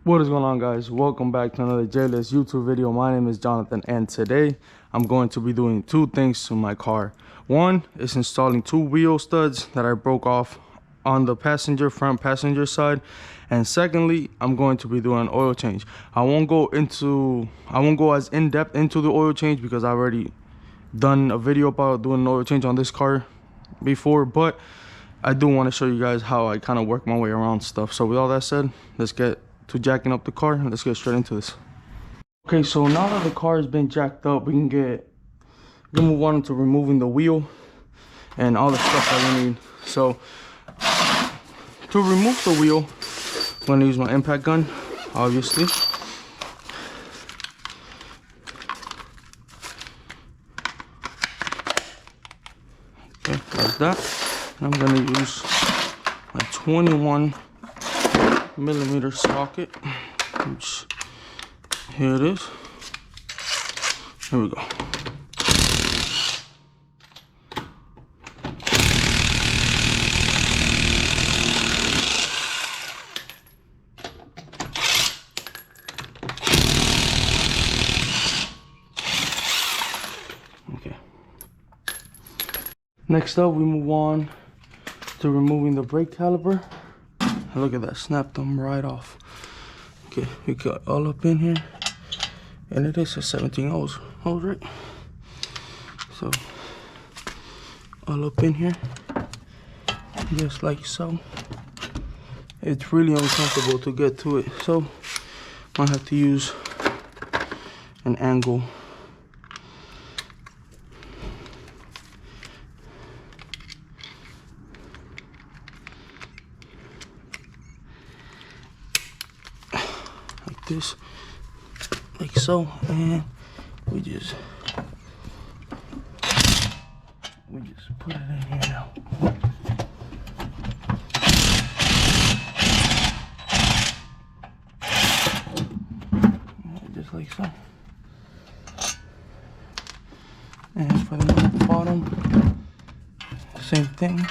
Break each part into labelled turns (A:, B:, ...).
A: What is going on, guys? Welcome back to another JLES YouTube video. My name is Jonathan, and today I'm going to be doing two things to my car. One is installing two wheel studs that I broke off on the front passenger side, and secondly, I'm going to be doing an oil change. I won't go as in-depth into the oil change because I already done a video about doing an oil change on this car before, but I do want to show you guys how I kind of work my way around stuff. So with all that said, let's get to jacking up the car and let's get straight into this. Okay, so now that the car has been jacked up, we can move on to removing the wheel and all the stuff that we need. So to remove the wheel, I'm going to use my impact gun, obviously. Okay, like that. And I'm going to use my 21mm socket, which here it is. Here we go. Okay. Next up, we move on to removing the brake caliper. Look at that, snapped them right off. Okay, we got all up in here, and it is a 17 hose, right? So all up in here, just like so. It's really uncomfortable to get to it, so I have to use an angle. This like so, and we just put it in here now. Just like so. And for the bottom, same thing.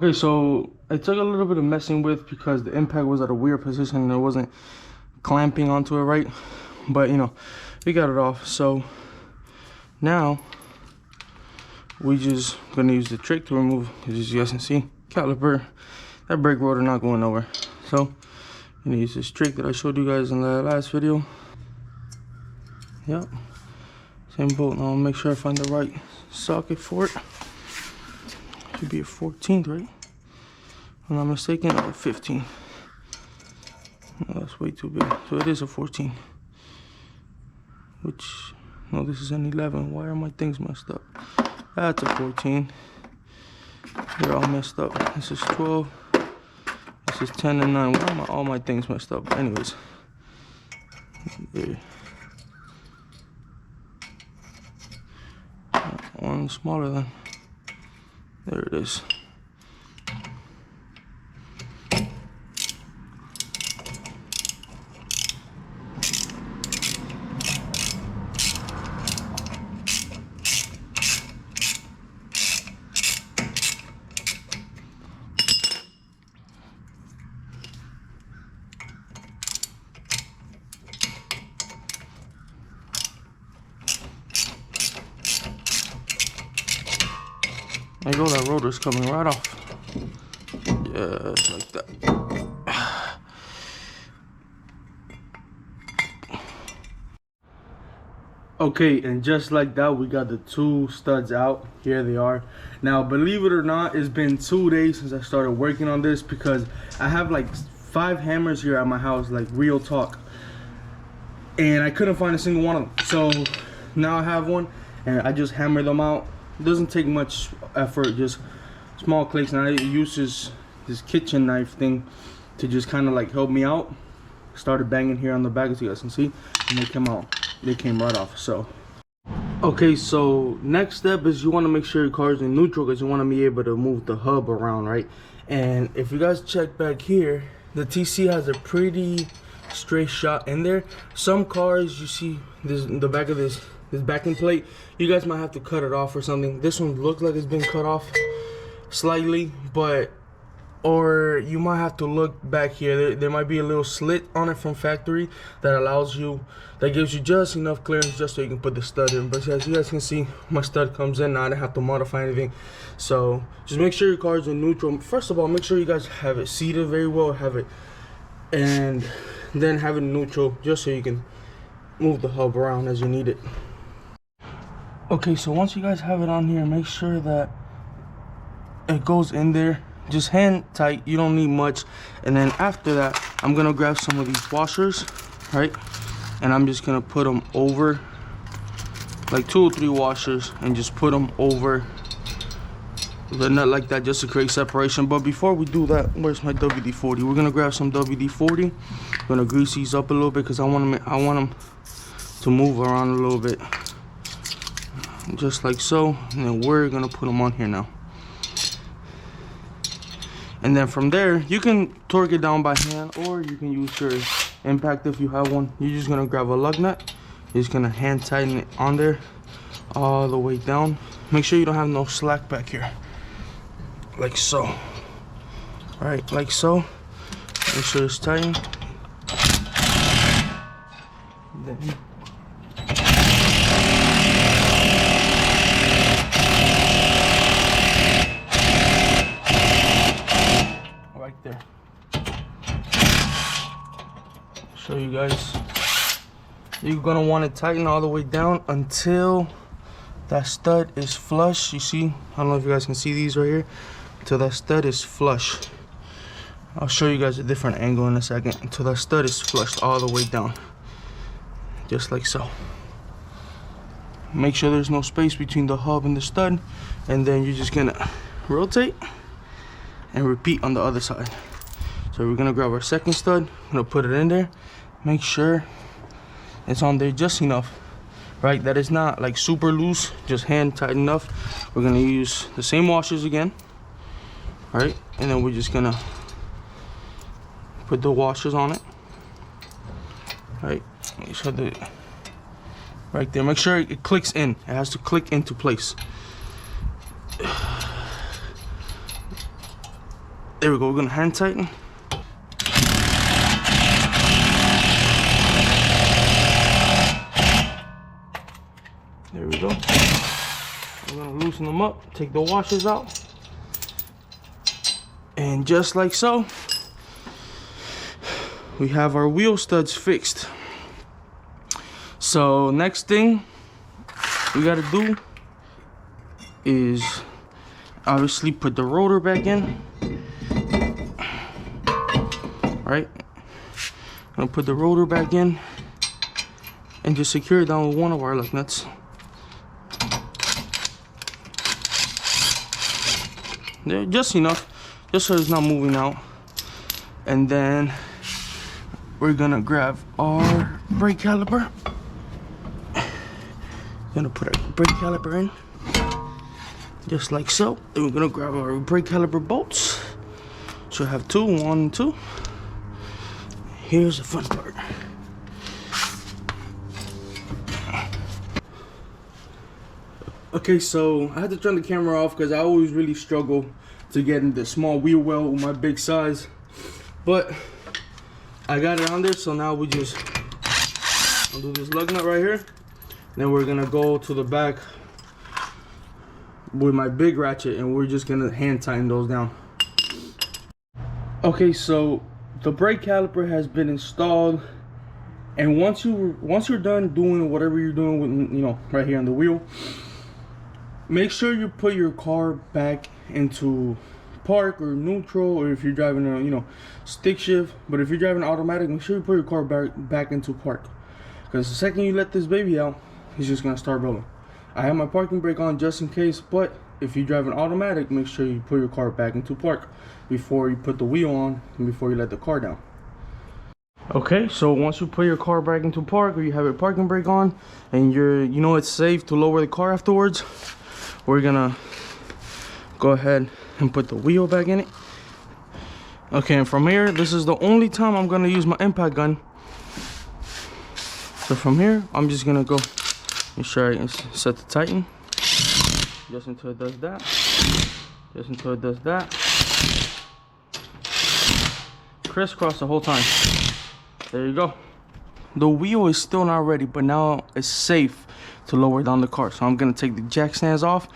A: Okay, so it took a little bit of messing with because the impact was at a weird position and it wasn't clamping onto it right, but you know, we got it off. So now we just gonna use the trick to remove, as you guys can see, caliper, that brake rotor not going nowhere. So I'm gonna use this trick that I showed you guys in the last video. Yep, same bolt. Now I'll make sure I find the right socket for it. Should be a 14th, right? If I'm not mistaken, or a 15. No, that's way too big. So it is a 14. Which, no, this is an 11. Why are my things messed up? That's a 14. They're all messed up. This is 12. This is 10 and 9. Why are all my things messed up? Anyways. There. One smaller than. There it is. There you go, that rotor's coming right off. Just like that. Okay, and just like that, we got the two studs out. Here they are. Now, believe it or not, it's been 2 days since I started working on this because I have like 5 hammers here at my house, like real talk. And I couldn't find a single one of them. So now I have one, and I just hammer them out. It doesn't take much effort, just small clicks, and I use this kitchen knife thing to just kind of like help me out. Started banging here on the back, as you guys can see, and they came right off. So okay, so next step is you want to make sure your car is in neutral because you want to be able to move the hub around, right? And if you guys check back here, the TC has a pretty straight shot in there. Some cars, you see this in the back of this backing plate, you guys might have to cut it off or something. This one looks like it's been cut off, slightly, but or you might have to look back here. There might be a little slit on it from factory that allows you, that gives you just enough clearance just so you can put the stud in. But as you guys can see, my stud comes in. I didn't have to modify anything. So just make sure your car is in neutral. First of all, make sure you guys have it seated very well, have it, and then have it in neutral just so you can move the hub around as you need it. Okay, so once you guys have it on here, make sure that it goes in there. Just hand tight, you don't need much. And then after that, I'm gonna grab some of these washers, right? And I'm just gonna put them over, like 2 or 3 washers, and just put them over the nut like that, just to create separation. But before we do that, where's my WD-40? We're gonna grab some WD-40. I'm gonna grease these up a little bit because I want them to move around a little bit, just like so. And then we're gonna put them on here now. And then from there, you can torque it down by hand, or you can use your impact if you have one. You're just gonna grab a lug nut. You're just gonna hand tighten it on there all the way down. Make sure you don't have no slack back here, like so. All right, like so. Make sure it's tightened. Then there. Show you guys. You're gonna want to tighten all the way down until that stud is flush. You see, I don't know if you guys can see these right here. Until that stud is flush. I'll show you guys a different angle in a second. Until that stud is flushed all the way down, just like so. Make sure there's no space between the hub and the stud, and then you're just gonna rotate and repeat on the other side. So we're gonna grab our second stud, gonna put it in there. Make sure it's on there just enough, right? That is not like super loose, just hand tight enough. We're gonna use the same washers again, right? And then we're just gonna put the washers on it, right? Make sure that right there, make sure it clicks in. It has to click into place. There we go, we're gonna hand tighten. There we go. We're gonna loosen them up, take the washers out. And just like so, we have our wheel studs fixed. So next thing we gotta do is obviously put the rotor back in. Right, I'm gonna put the rotor back in and just secure it down with one of our lug nuts. There, just enough, just so it's not moving out. And then we're gonna grab our brake caliper. Gonna put our brake caliper in, just like so. Then we're gonna grab our brake caliper bolts. So I have 2, 1 and 2. Here's the fun part. Okay, so I had to turn the camera off because I always really struggle to get in the small wheel well with my big size. But I got it on there, so now we just undo this lug nut right here. Then we're gonna go to the back with my big ratchet and we're just gonna hand tighten those down. Okay, so the brake caliper has been installed, and once you're done doing whatever you're doing with, you know, right here on the wheel, make sure you put your car back into park or neutral, or if you're driving a, you know, stick shift. But if you're driving automatic, make sure you put your car back into park, because the second you let this baby out, it's just gonna start rolling. I have my parking brake on just in case, but if you drive an automatic, make sure you put your car back into park before you put the wheel on and before you let the car down. Okay, so once you put your car back into park, or you have your parking brake on and you know it's safe to lower the car afterwards, we're gonna go ahead and put the wheel back in it. Okay, and from here, this is the only time I'm gonna use my impact gun. So from here, I'm just gonna go make sure I set the tighten just until it does that. just until it does that. Crisscross the whole time. There you go. The wheel is still not ready, but now it's safe to lower down the car. So I'm gonna take the jack stands off,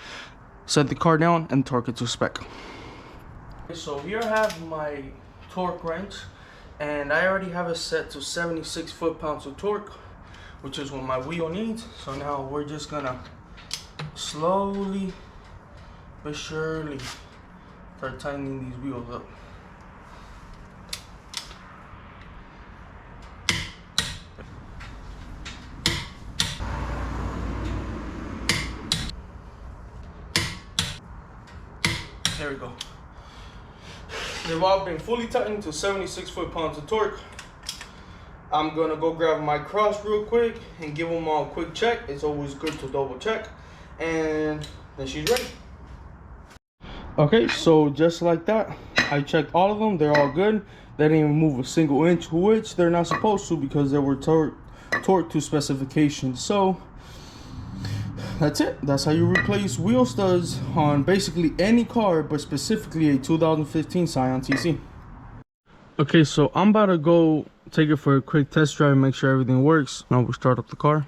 A: set the car down, and torque it to spec. So here I have my torque wrench, and I already have it set to 76 foot-pounds of torque, which is what my wheel needs. So now we're just gonna slowly but surely start tightening these wheels up. There we go. They've all been fully tightened to 76 foot-pounds of torque. I'm gonna go grab my cross real quick and give them all a quick check. It's always good to double check. And then she's ready. Okay, so just like that, I checked all of them. They're all good. They didn't even move a single inch, which they're not supposed to because they were torqued to specifications. So that's it. That's how you replace wheel studs on basically any car, but specifically a 2015 Scion TC. Okay, so I'm about to go take it for a quick test drive and make sure everything works. Now we'll start up the car.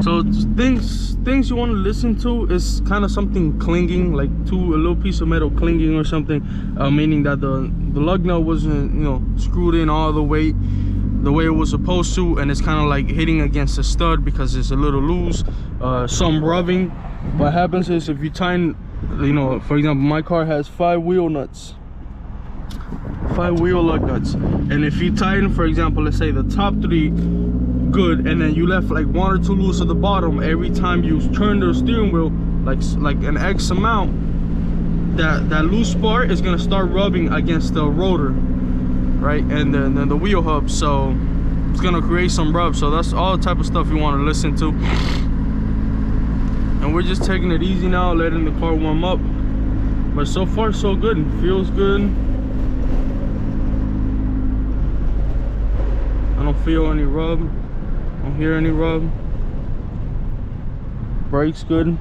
A: So things you want to listen to is kind of something clinging, like to a little piece of metal clinging or something, meaning that the lug nut wasn't, you know, screwed in all the way it was supposed to, and it's kind of like hitting against the stud because it's a little loose. Some rubbing. What happens is if you tighten, you know, for example, my car has 5 wheel nuts, 5 wheel lug nuts, and if you tighten, for example, let's say the top 3 good, and then you left like 1 or 2 loose at the bottom, every time you turn the steering wheel like an X amount, that loose part is gonna start rubbing against the rotor, right, and then the wheel hub, so it's gonna create some rub. So that's all the type of stuff you want to listen to. And we're just taking it easy now, letting the car warm up, but so far so good. It feels good. I don't feel any rub, I don't hear any rub. Brakes good.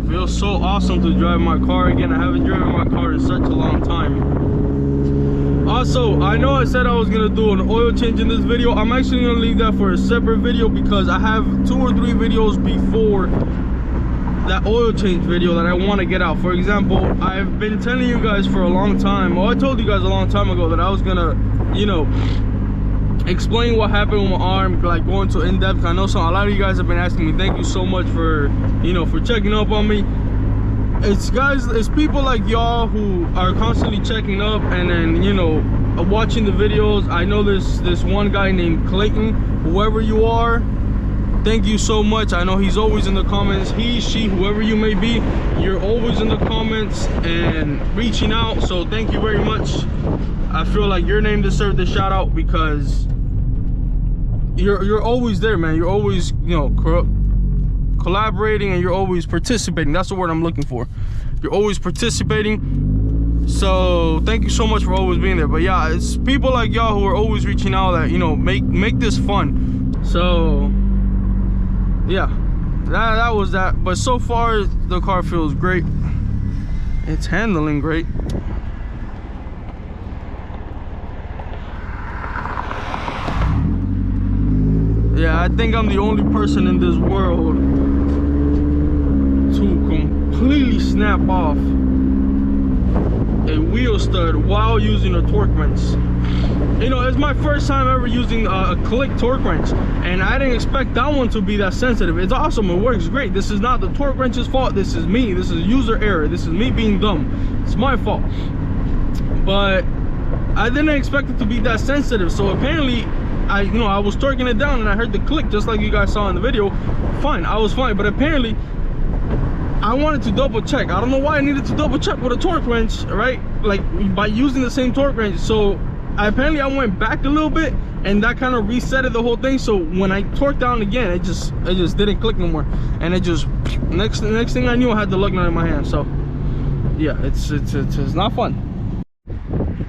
A: Feels so awesome to drive my car again. I haven't driven my car in such a long time. Also, I know I said I was gonna do an oil change in this video. I'm actually gonna leave that for a separate video because I have 2 or 3 videos before that oil change video that I want to get out. For example, I've been telling you guys for a long time, well, I told you guys a long time ago that I was gonna, you know, explain what happened with my arm, like going to in-depth. I know a lot of you guys have been asking me. Thank you so much for, you know, for checking up on me. It's guys, it's people like y'all who are constantly checking up and then, you know, watching the videos. I know this one guy named Clayton, whoever you are, thank you so much. I know he's always in the comments. He, she, whoever you may be, you're always in the comments and reaching out. So thank you very much. I feel like your name deserves the shout out because you're always there, man. You're always, you know, collaborating, and you're always participating. That's the word I'm looking for. You're always participating. So thank you so much for always being there. But yeah, it's people like y'all who are always reaching out that, you know, make this fun. So yeah, that was that. But so far the car feels great. It's handling great. Yeah, I think I'm the only person in this world to completely snap off a wheel stud while using a torque wrench. You know, it's my first time ever using a click torque wrench, and I didn't expect that one to be that sensitive. It's awesome, it works great. This is not the torque wrench's fault. This is me. This is user error. This is me being dumb. It's my fault. But I didn't expect it to be that sensitive. So apparently, I was torquing it down and I heard the click just like you guys saw in the video. Fine, I was fine. But apparently, I wanted to double check. I don't know why I needed to double check with a torque wrench, right? Like by using the same torque wrench. So
B: apparently I went back a little bit, and that kind of resetted the whole thing. So when I torqued down again, it just didn't click no more, and it just next thing I knew, I had the lug nut in my hand. So yeah, it's not fun.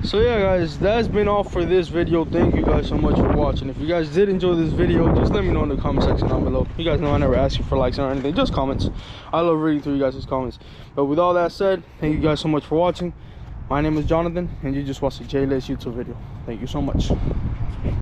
B: So yeah guys, that's been all for this video. Thank you guys so much for watching. If you guys did enjoy this video, just let me know in the comment section down below. You guys know I never ask you for likes or anything, just comments. I love reading through you guys' comments. But with all that said, thank you guys so much for watching. My name is Jonathan, and you just watched a JLES YouTube video. Thank you so much.